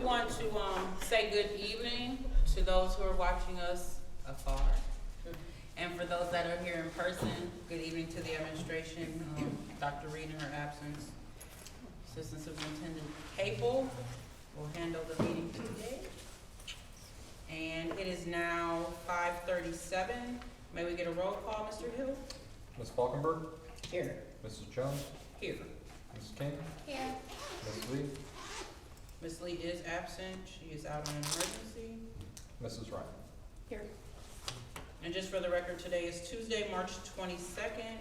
want to say good evening to those who are watching us afar. And for those that are here in person, good evening to the administration, Dr. Reed in her absence. Assistant Superintendent Capel will handle the meeting today. And it is now 5:37. May we get a roll call, Mr. Hill? Ms. Falkenberg? Here. Mrs. Jones? Here. Mrs. King? Here. Ms. Lee? Ms. Lee is absent. She is out on an emergency. Mrs. Ryan? Here. And just for the record, today is Tuesday, March 22nd,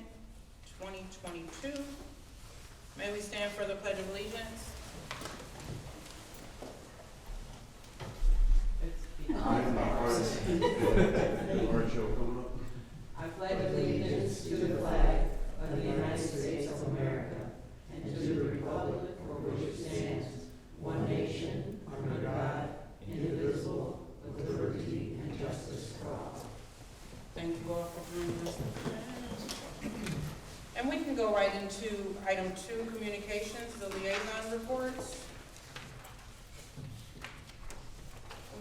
2022. May we stand for the Pledge of Allegiance? I pledge allegiance to the flag of the United States of America and to the republic for which it stands, one nation, under God, indivisible, with liberty and justice for all. Thank you all for joining us. And we can go right into item 2, communications, the liaison reports.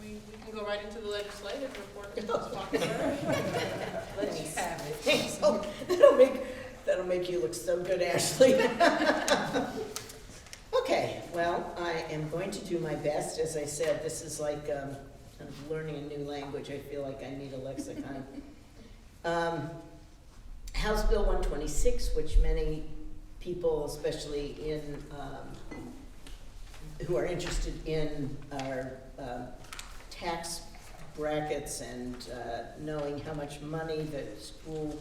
We can go right into the legislative report. Let's just have it. Thanks. Oh, that'll make you look so good, Ashley. Okay, well, I am going to do my best. As I said, this is like kind of learning a new language. I feel like I need a lexicon. House Bill 126, which many people, especially in who are interested in our tax brackets and knowing how much money the school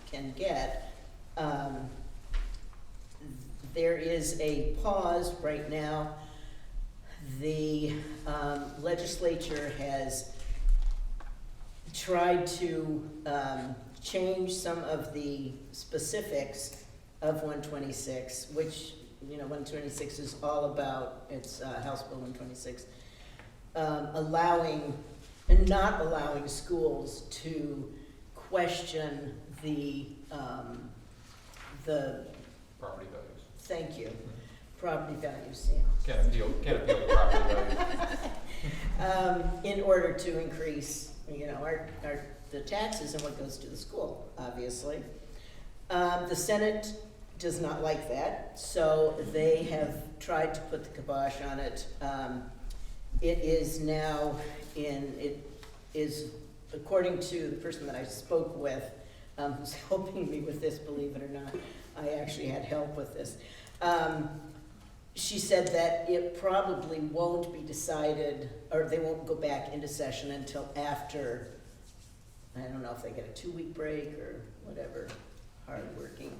can get, there is a pause right now. The legislature has tried to change some of the specifics of 126, which, 126 is all about, it's House Bill 126, allowing and not allowing schools to question the Property values. thank you, property values, yeah. Can't appeal to property values. In order to increase, the taxes and what goes to the school, obviously. The Senate does not like that, so they have tried to put the kibosh on it. It is now it is, according to the person that I spoke with, who's helping me with this, believe it or not, I actually had help with this. She said that it probably won't be decided, or they won't go back into session until after, I don't know if they get a 2-week break or whatever, hardworking.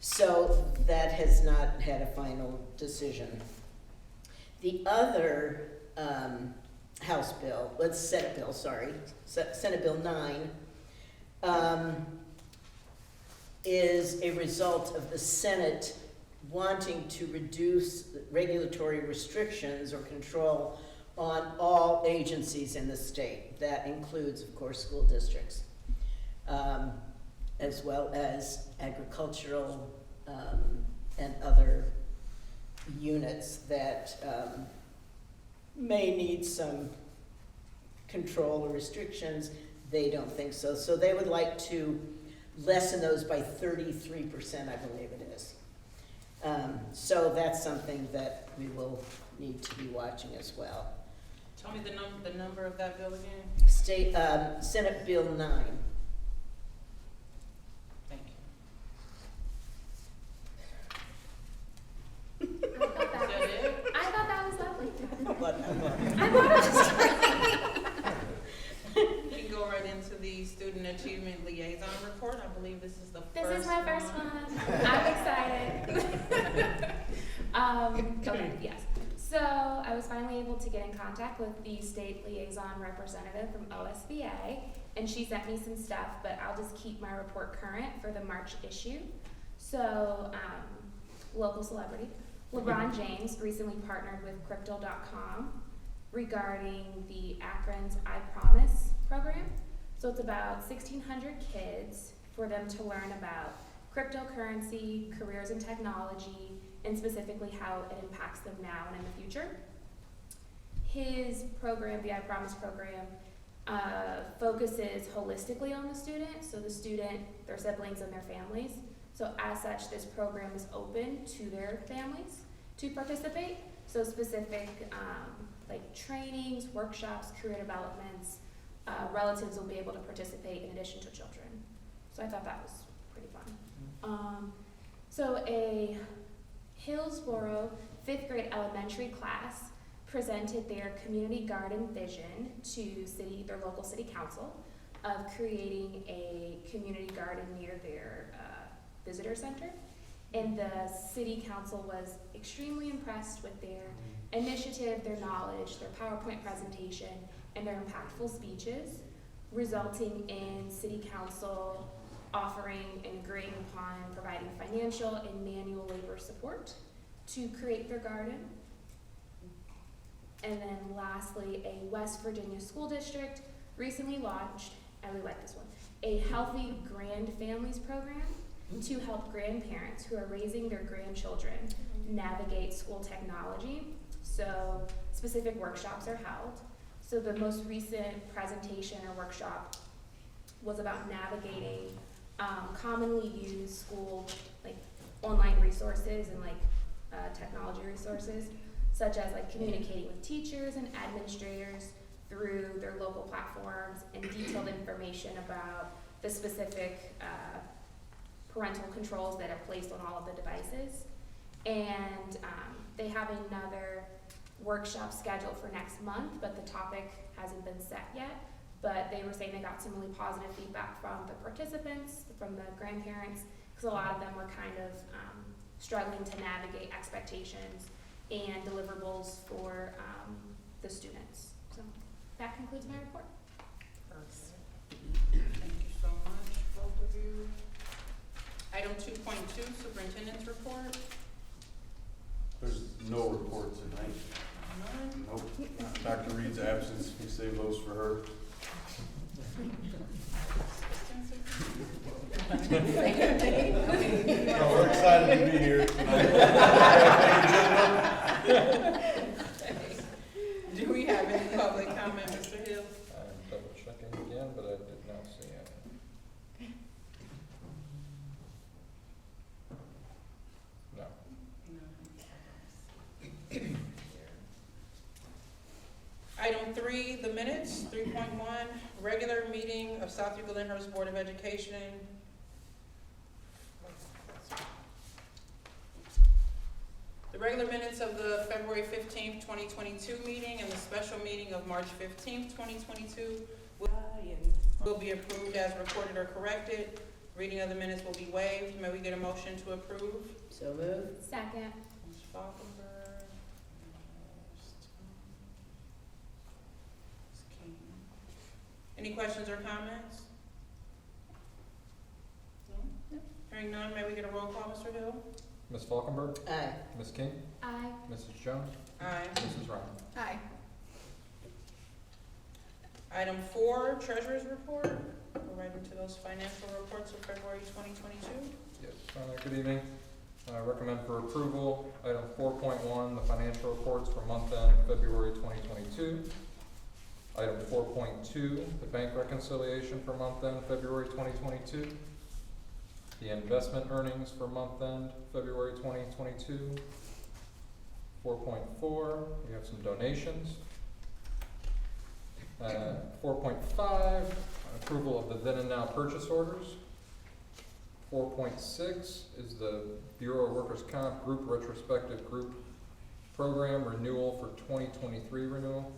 So that has not had a final decision. The other House bill, Senate bill, sorry, Senate Bill 9, is a result of the Senate wanting to reduce regulatory restrictions or control on all agencies in the state. That includes, of course, school districts, as well as agricultural and other units that may need some control or restrictions. They don't think so. So they would like to lessen those by 33%, I believe it is. So that's something that we will need to be watching as well. Tell me the number of that bill again. Senate Bill 9. Thank you. I thought Is that it? that was lovely. What? I thought it was We can go right into the Student Achievement Liaison Report. I believe this is the first one. This is my first one. I'm excited. Okay, yes. So I was finally able to get in contact with the state liaison representative from OSBA, and she sent me some stuff, but I'll just keep my report current for the March issue. So, local celebrity, LeBron James recently partnered with Crypto.com regarding the Akron's I Promise program. So it's about 1,600 kids for them to learn about cryptocurrency, careers in technology, and specifically how it impacts them now and in the future. his program, the I Promise program, focuses holistically on the student, so the student, their siblings, and their families. So as such, this program is open to their families to participate. So specific like trainings, workshops, career developments, relatives will be able to participate in addition to children. So I thought that was pretty fun. So a Hillsborough 5th grade elementary class presented their community garden vision to their local city council of creating a community garden near their visitor center. And the city council was extremely impressed with their initiative, their knowledge, their PowerPoint presentation, and their impactful speeches, resulting in city council offering and agreeing upon providing financial and manual labor support to create their garden. And then lastly, a West Virginia school district recently launched, I really like this one, a Healthy Grand Families program to help grandparents who are raising their grandchildren navigate school technology. So specific workshops are held. So the most recent presentation or workshop was about navigating commonly used school like online resources and technology resources, such as communicating with teachers and administrators through their local platforms, and detailed information about the specific parental controls that are placed on all of the devices. And they have another workshop scheduled for next month, but the topic hasn't been set yet. But they were saying they got some really positive feedback from the participants, from the grandparents, because a lot of them were kind of struggling to navigate expectations and deliverables for the students. So that concludes my report. Thank you so much, both of you. Item 2.2, Superintendent's report. There's no report tonight. None. Nope. Dr. Reed's absence, we save those for her. Oh, we're excited to be here tonight. Do we have any public comment, Mr. Hill? I'm double checking again, but I did not see any. No. Item 3, the minutes. 3.1, regular meeting of South Euclid-Lyndhurst Board of Education. The regular minutes of the February 15th, 2022 meeting and the special meeting of March 15th, 2022 will be approved as recorded or corrected. Reading of the minutes will be waived. May we get a motion to approve? So moved. Second. Ms. Falkenberg. Ms. King. Any questions or comments? No? Hearing none, may we get a roll call, Mr. Hill? Ms. Falkenberg, Aye. Ms. King, Aye. Mrs. Jones, Aye. Mrs. Ryan. Aye. Item 4, Treasurer's Report. We're right into those financial reports of February 2022. Yes, good evening. Recommend for approval, item 4.1, the financial reports for month end February 2022. Item 4.2, the bank reconciliation for month end February 2022. The investment earnings for month end February 2022. 4.4, we have some donations. 4.5, approval of the then and now purchase orders. 4.6 is the Bureau of Workers' Comp Group Retrospective Group Program Renewal for 2023 renewal.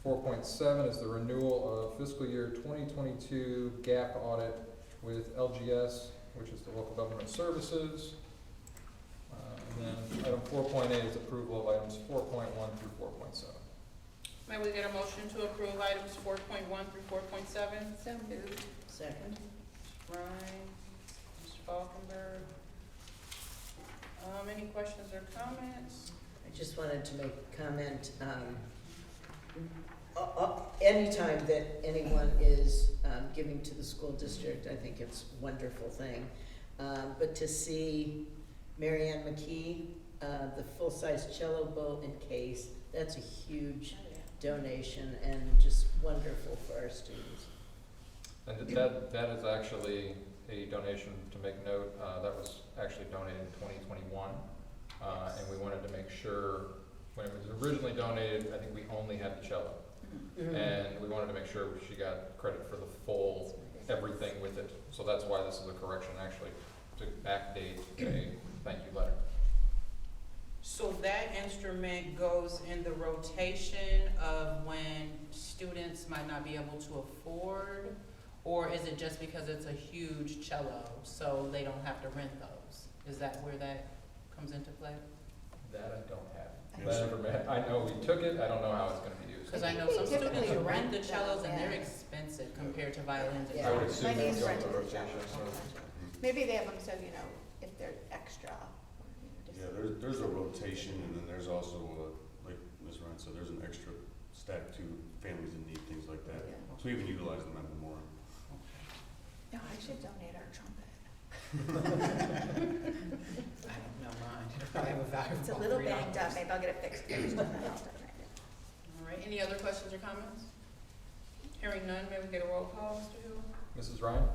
4.7 is the renewal of fiscal year 2022 GAAP audit with LGS, which is the Local Government Services. And then item 4.8 is approval of items 4.1 through 4.7. May we get a motion to approve items 4.1 through 4.7? So moved. Second. Ms. Ryan, Mr. Falkenberg. Any questions or comments? I just wanted to make a comment. Anytime that anyone is giving to the school district, I think it's a wonderful thing. But to see Mary Ann McKee the full-size cello bow and case. That's a huge donation and just wonderful for our students. And that is actually a donation to make note, that was actually donated in 2021. And we wanted to make sure, when it was originally donated, I think we only had the cello. Mhm. And we wanted to make sure she got credit for the full, everything with it. So that's why this is a correction, actually, to backdate a thank you letter. So that instrument goes in the rotation of when students might not be able to afford? Or is it just because it's a huge cello, so they don't have to rent those? Is that where that comes into play? That I don't have. Yes, sir. I know we took it, I don't know how it's gonna be used. Because I know They some students typically rent the rent cellos them, and they're yeah. expensive compared to violins and Yeah. I would drums. assume My it would niece go rented into a rotation, cello. so. Maybe they have them so, you know, if they're extra. Yeah, there's a rotation, and then there's also, like Ms. Ryan said, there's an extra stack to families in need, things like that. Yeah. So we even utilize them at Memorial. No, I should donate our trumpet. I don't know mine. I have a valuable It's a little $3. banged up, maybe I'll get it fixed first. All right, any other questions or comments? Hearing none, may we get a roll call, Mr. Hill? Mrs. Ryan,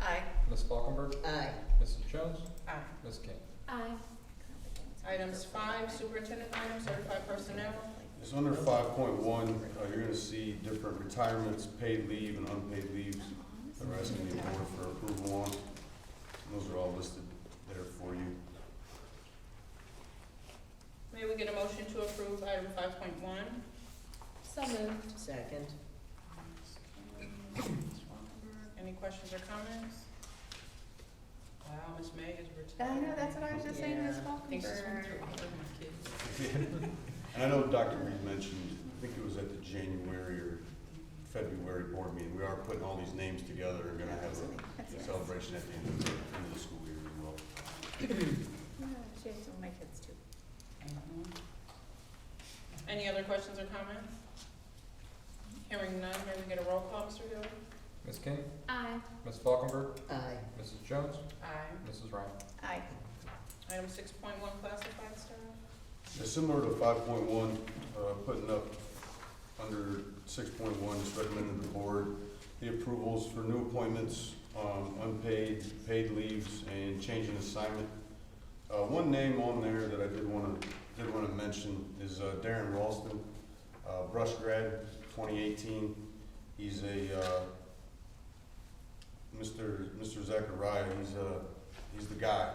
Aye. Ms. Falkenberg, Aye. Mrs. Jones, Aye. Ms. King. Aye. Items 5, superintendent items, certified personnel. It's under 5.1, you're gonna see different retirements, paid leave and unpaid leaves that we're asking the board for approval on. Those are all listed there for you. May we get a motion to approve item 5.1? So moved. Second. Any questions or comments? Wow, Ms. May is I retired. know, that's what I was just saying to Ms. I think she's going Falkenberg. through all of my kids. And I know Dr. Reed mentioned, I think it was at the January or February board meeting, we are putting all these names together and gonna have That's a nice. celebration at the end of the school year as well. Yeah, she has some of my kids too. Mhm. Any other questions or comments? Hearing none, may we get a roll call, Mr. Hill? Ms. King, Aye. Ms. Falkenberg, Aye. Mrs. Jones, Aye. Mrs. Ryan. Aye. Item 6.1, classified staff. It's similar to 5.1, putting up under 6.1, just recommending the board the approvals for new appointments, unpaid, paid leaves, and change in assignment. One name on there that I did want to mention is Darren Ralston, brush grad, 2018. He's a Mr. Zachariah. He's the guy.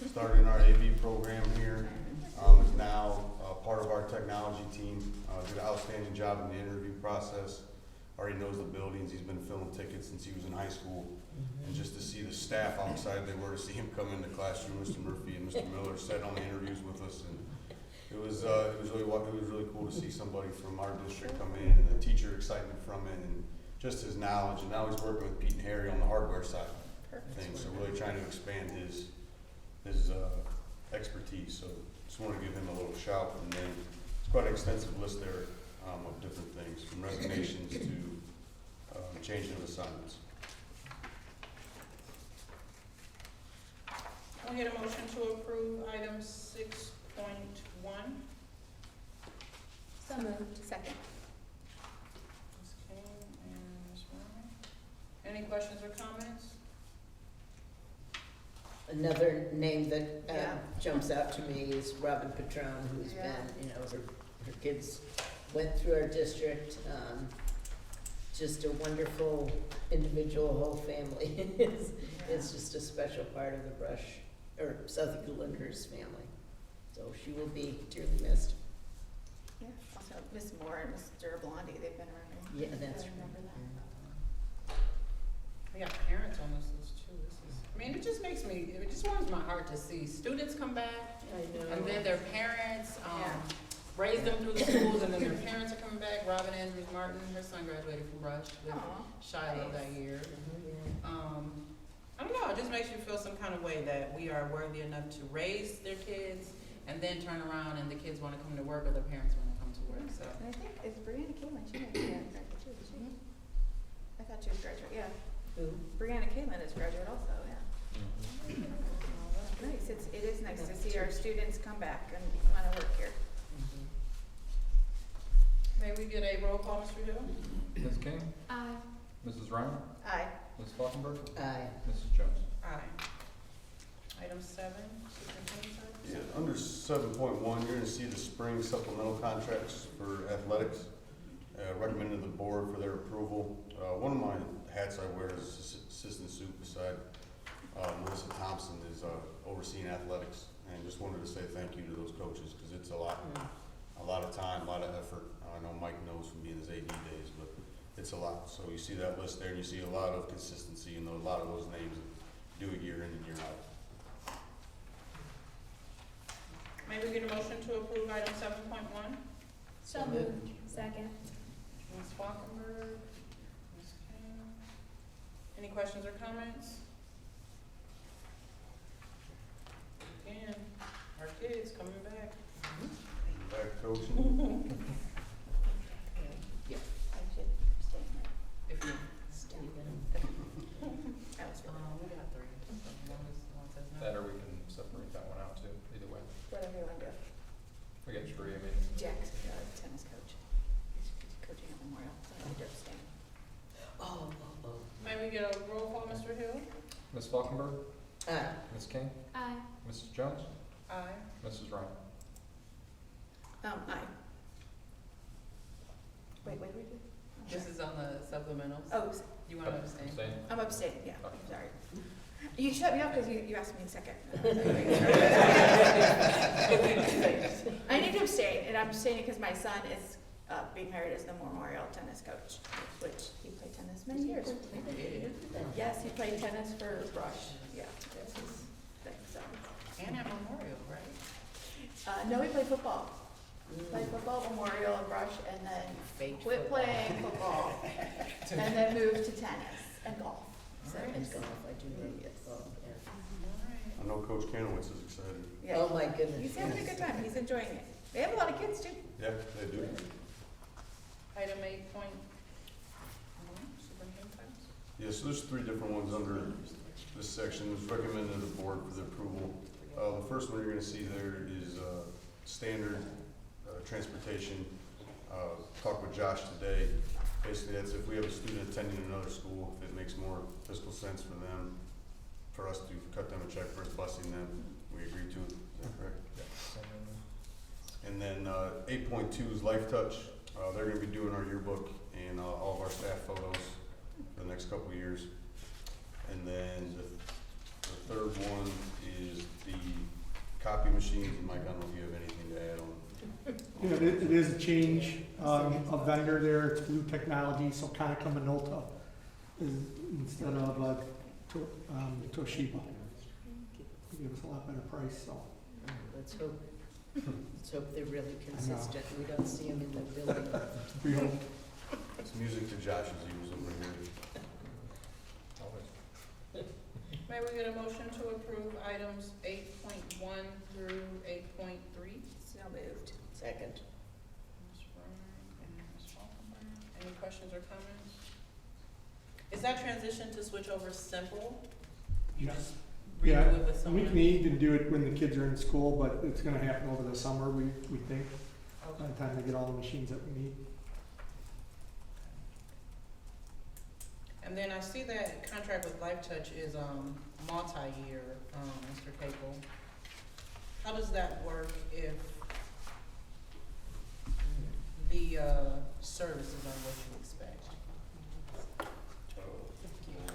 Started in our AV program here. Is now part of our technology team. Did an outstanding job in the interview process. Already knows the buildings. He's been filling tickets since he was in high school. And just to see the staff, how excited they were to see him come in the classroom, Mr. Murphy and Mr. Miller sat on the interviews with us, and it was really cool to see somebody from our district come in, and the teacher excitement from it, and just his knowledge. And now he's working with Pete and Harry on the hardware side of things, so really trying to expand his expertise. So just want to give him a little shout, and then it's quite an extensive list there of different things, from resignations to changing of assignments. Can we get a motion to approve item 6.1? So moved. Second. Ms. King and Ms. Ryan. Any questions or comments? Another name that Yeah. jumps out to me is Robin Patron, who's Yeah. been, her kids went through our district. Just a wonderful individual, whole family. It's just a special part of the South Glenhurst family. So she will be dearly missed. Yeah, also Miss Moore and Mr. Blondie, they've been around. Yeah, that's I remember right. We got parents on this list too. It just warms my heart to see students come back, I know. and then their parents, Yeah. raise them through the schools, and then their parents are coming back. Robin Andrews Martin, her son graduated from Rush with Aw, Shiloh nice. that year. Yeah. I don't know, it just makes you feel some kind of way that we are worthy enough to raise their kids and then turn around and the kids wanna come to work or the parents wanna come to work, so. And I think it's Brianna Caitlin, she might be a graduate too, is she? I thought she was graduate, yeah. Who? Brianna Caitlin is graduate also, yeah. nice. It is nice to see our students come back and wanna work here. May we get a roll call, Mr. Hill? Ms. King, Aye. Mrs. Ryan, Aye. Ms. Falkenberg, Aye. Mrs. Jones. Aye. Item 7, superintendent service? Yeah, under 7.1, you're gonna see the spring supplemental contracts for athletics, recommended to the board for their approval. One of my hats I wear as assistant soup beside Melissa Thompson is overseeing athletics, and just wanted to say thank you to those coaches, because it's a lot of time, a lot of effort. I know Mike knows from being his AD days, but it's a lot. So you see that list there, and you see a lot of consistency in a lot of those names that do it year in and year out. May we get a motion to approve item 7.1? So moved. Second. Ms. Falkenberg, Ms. King. Any questions or comments? Again, our kids coming back. Back coaching. I should stay in there. If you, That was really, we got 3. So one says no. That or we can separate that one out too, either way. whatever you wanna do. We get three, I mean, Jack's tennis coach. He's coaching at Memorial, so I need to abstain. Oh. May we get a roll call, Mr. Hill? Ms. Falkenberg, Aye. Ms. King, Aye. Mrs. Jones, Aye. Mrs. Ryan. Aye. Wait, what did we do? This is on the supplementals. Oh, You want to abstain? Abstain? I'm abstaining, yeah, I'm sorry. You shut me up because you asked me in second. I need to abstain, and I'm abstaining because my son is being hired as the Memorial tennis coach, which he played tennis many years. Yes, he played tennis for Brush, yeah, that's his thing, so. And at Memorial, right? No, he played football. Played football, Memorial, and Brush, and then quit playing football, and then moved to tennis and golf. So, And golf, I do know, yes. I know Coach Kanowitz is excited. yeah. Oh, my goodness. He's having a good time, he's enjoying it. They have a lot of kids too. Yeah, they do. Item 8.1, superintendent items. Yeah, so there's 3 different ones under this section. It's recommended to the board for the approval. The first one you're gonna see there is standard transportation. Talked with Josh today. Basically, that's if we have a student attending another school, if it makes more fiscal sense for them, for us to cut them a check for us busing them, we agree to it. Is that correct? And then 8.2 is Life Touch. They're gonna be doing our yearbook and all of our staff photos for the next couple of years. And then the third one is the copy machines. Mike, I don't know if you have anything to add on. Yeah, it is a change, of vendor there, it's Blue Technology, so Konica Minolta is instead of, Toshiba. They give us a lot better price, so. Let's hope they're really consistent. We don't see them in the building. We hope. It's music to Josh's ears over here. Always. May we get a motion to approve items 8.1 through 8.3? So moved. Second. Ms. Ryan and Ms. Falkenberg. Any questions or comments? Is that transition to switch over simple? You Yeah. just Yeah, redo it with we someone? can either do it when the kids are in school, but it's gonna happen over the summer, we think, Okay. by the time they get all the machines that we need. And then I see that contract with Life Touch is multi-year, Mr. Capel. How does that work if the service is on what you expect?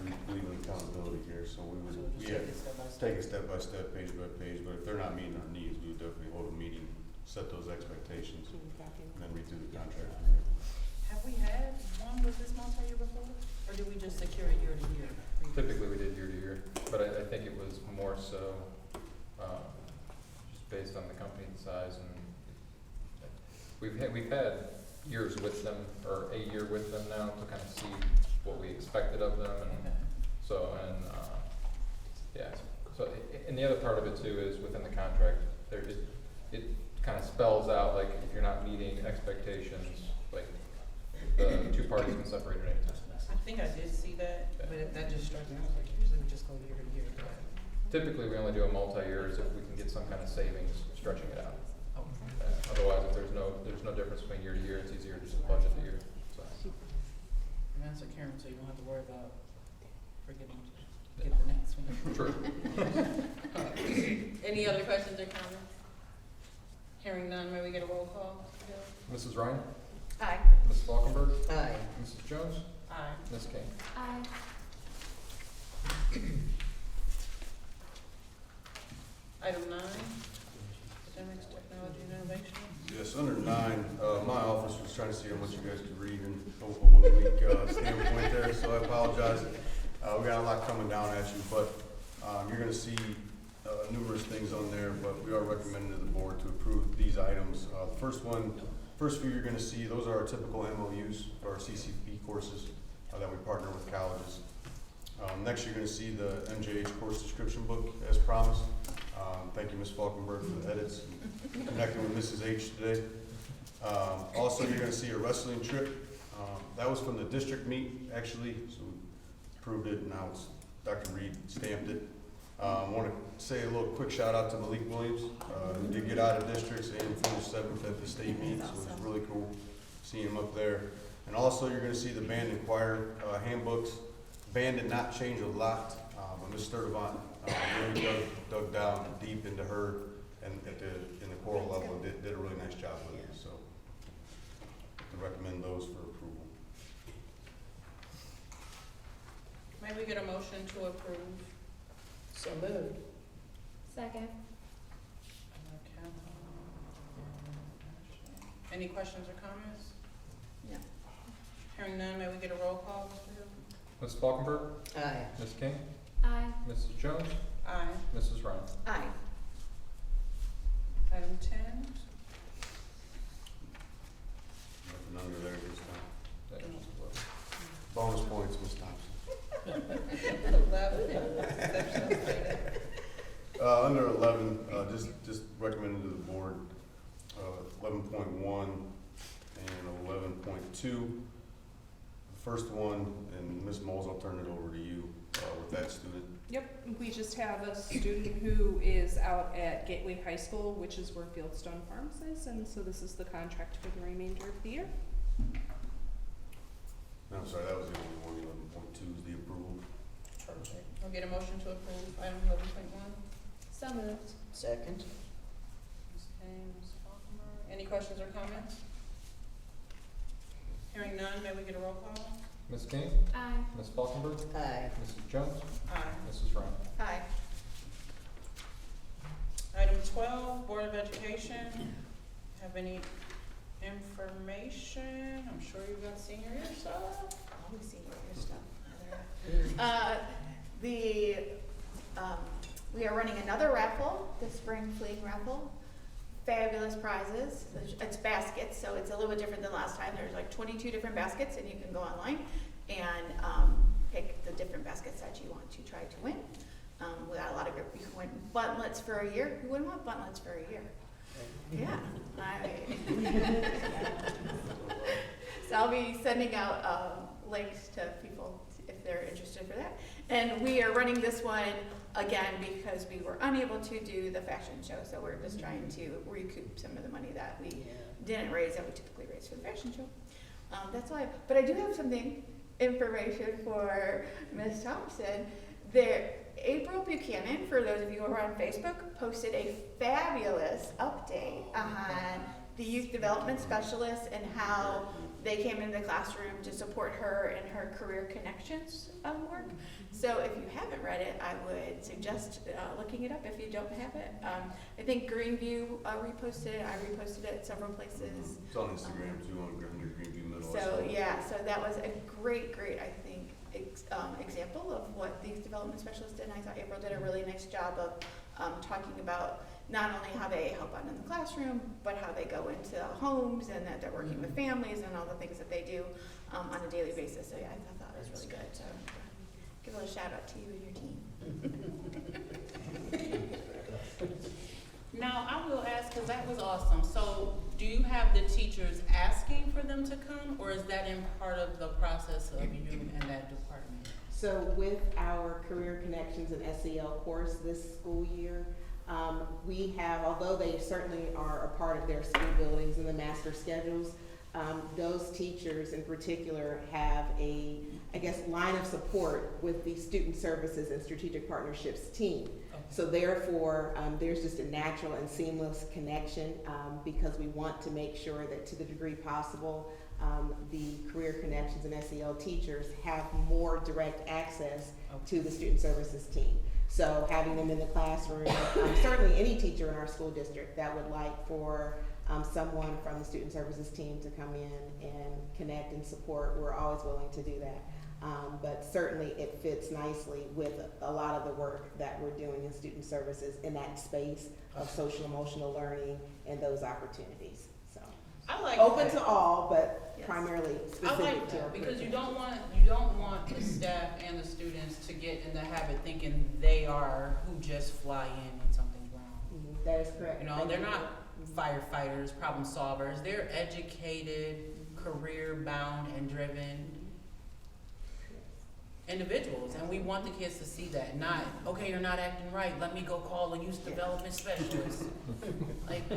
We believe in accountability here, so we would, So just yeah, take it step by step. take it step by step, page by page, but if they're not meeting our needs, we would definitely hold a meeting, set those expectations, and then read through the contract. Have we had one with this multi-year before, or did we just secure it year to year? Typically, we did year to year, but I think it was more so, just based on the company size, and we've had years with them, or a year with them now, to kind of see what we expected of them, and Okay. so, yeah, so, and the other part of it too is within the contract, it kind of spells out, like, if you're not meeting expectations, like, the two parties can separate at any time. I think I did see that, but that just struck me, I was like, usually we just go year to year, but Typically, we only do a multi-years if we can get some kind of savings stretching it out. Otherwise, if there's no difference between year to year, it's easier just to budget the year, so. And that's a Karen, so you don't have to worry about forgetting to get the next one. True. Any other questions or comments? Hearing none, may we get a roll call? Mrs. Ryan? Aye. Ms. Falkenberg? Aye. Mrs. Jones? Aye. Ms. King? Aye. Item 9, academics, technology, and innovation. Yes, under 9, my office was trying to see how much you guys could read in a 1 week standpoint there, so I apologize. We got a lot coming down at you, but you're gonna see numerous things on there, but we are recommending to the board to approve these items. First few you're gonna see, those are our typical MOUs for our CCP courses that we partner with colleges. Next, you're gonna see the MJH course description book as promised. Thank you, Ms. Falkenberg, for the edits, and connecting with Mrs. H today. Also, you're gonna see a wrestling trip. That was from the district meet, actually, so we approved it, and now it's, Dr. Reed stamped it. I want to say a little quick shout out to Malik Williams, who did get out of districts and finished 7th at the state meet, so it was really cool seeing him up there. And also, you're gonna see the band and choir handbooks. Band did not change a lot, but Ms. Sturdivant really dug down deep into her and in the choral level, did a really nice job with it, so I recommend those for approval. May we get a motion to approve? So moved. Second. Any questions or comments? No. Hearing none, may we get a roll call, Mr. Hill? Ms. Falkenberg? Aye. Ms. King? Aye. Mrs. Jones? Aye. Mrs. Ryan? Aye. Item 10, Nothing under there this time. That is Bonus points, Ms. Thompson. 11, Under 11, just recommended to the board, 11.1 and 11.2. The first one, and Ms. Moles, I'll turn it over to you with that student. Yep, we just have a student who is out at Gateway High School, which is where Fieldstone Farms is, and so this is the contract for the remainder of the year. No, I'm sorry, that was the only one. 11.2 is the approval. perfect. We'll get a motion to approve item 11.1. So moved. Second. Ms. Kane, Ms. Falkenberg. Any questions or comments? Hearing none, may we get a roll call? Ms. King? Aye. Ms. Falkenberg? Aye. Mrs. Jones? Aye. Mrs. Ryan? Aye. Item 12, Board of Education. Have any information? I'm sure you've got senior year stuff. Always senior year stuff. We are running another raffle, the spring fleeing raffle. Fabulous prizes. It's baskets, so it's a little bit different than last time. There's like 22 different baskets, and you can go online and pick the different baskets that you want to try to win. We got a lot of good. You can win buntlets for a year. Who wouldn't want buntlets for a year? Yeah. So I'll be sending out links to people if they're interested for that. And we are running this one again because we were unable to do the fashion show. So we're just trying to recoup some of the money that we didn't raise that we typically raise for the fashion show. That's all I have. But I do have information for Ms. Thompson. April Buchanan, for those of you who are on Facebook, posted a fabulous update on the youth development specialists and how they came into the classroom to support her in her career connections work. So if you haven't read it, I would suggest looking it up if you don't have it. I think Greenview reposted it. I reposted it several places. It's on Instagram too, on Greenview Middle. So yeah, so that was a great, I think, example of what these development specialists did. And I thought April did a really nice job of talking about not only how they help out in the classroom, but how they go into homes and that they're working with families and all the things that they do on a daily basis. So yeah, I thought it was really good. So give a little shout out to you and your team. Now, I will ask, because that was awesome. So do you have the teachers asking for them to come, or is that in part of the process of you and that department? So with our Career Connections and SEL course this school year, we have, although they certainly are a part of their school buildings and the master schedules, those teachers in particular have a, I guess, line of support with the Student Services and Strategic Partnerships team. So therefore, there's just a natural and seamless connection because we want to make sure that to the degree possible, the Career Connections and SEL teachers have more direct access to the Student Services team. So having them in the classroom, certainly any teacher in our school district that would like for someone from the Student Services team to come in and connect and support, we're always willing to do that. But certainly it fits nicely with a lot of the work that we're doing in student services in that space of social emotional learning and those opportunities. So I like open that. to all, but Yes. primarily I specific like to our that, because you curriculum. don't want the staff and the students to get in the habit thinking they are who just fly in when something's wrong. Mhm, that is correct. You know, Thank they're you. not firefighters, problem solvers, they're educated, career-bound and driven individuals, and we want the kids to see that, not, okay, you're not acting right, let me go call a youth development specialist. Like,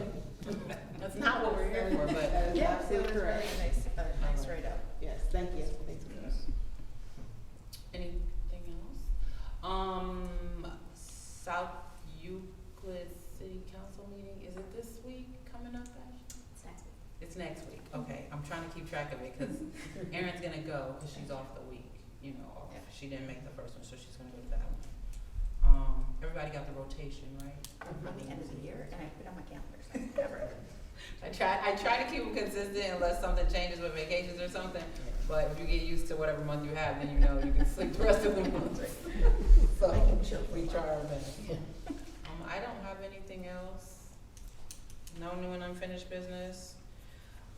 that's not what we're here for, but. That is Yeah, it absolutely was really correct. a nice write-up. Yes, thank you. Thank you. Anything else? South Euclid City Council meeting, is it this week coming up, Ash? It's next week. It's next week, okay, I'm trying to keep track of it, cause Erin's gonna go, cause she's off the week, you know, she didn't make the first one, so she's gonna go to that one. Everybody got the rotation, right? On the end of the year, and I put on my calendar, so whatever. I try to keep them consistent unless something changes with vacations or something, but if you get used to whatever month you have, then you know you can sleep the rest of the month. So, we try our best. I don't have anything else. No new and unfinished business.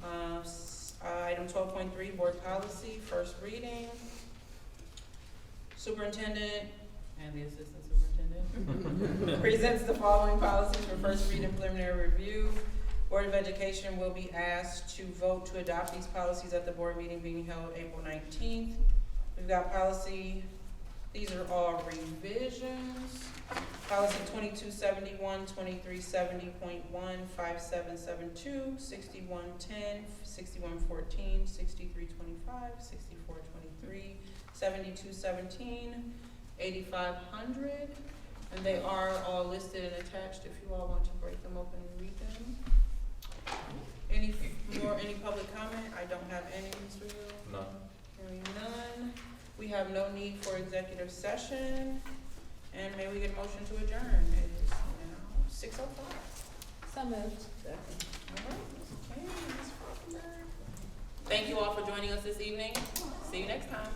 Item 12.3, board policy, first reading. Superintendent and the assistant superintendent presents the following policies for first read and preliminary review. Board of Education will be asked to vote to adopt these policies at the board meeting being held April 19th. We've got policy, these are all revisions. Policy 2271, 2370.1, 5772, 6110, 6114, 6325, 6423, 7217, 8500, and they are all listed and attached if you all want to break them open and read them. Any public comment? I don't have any, Mr. Hill. None. Hearing none. We have no need for executive session, and may we get a motion to adjourn? It is now 6:05. So moved. All right, Ms. Kane, Ms. Falkenberg. Thank you all for joining us this evening. See you next time.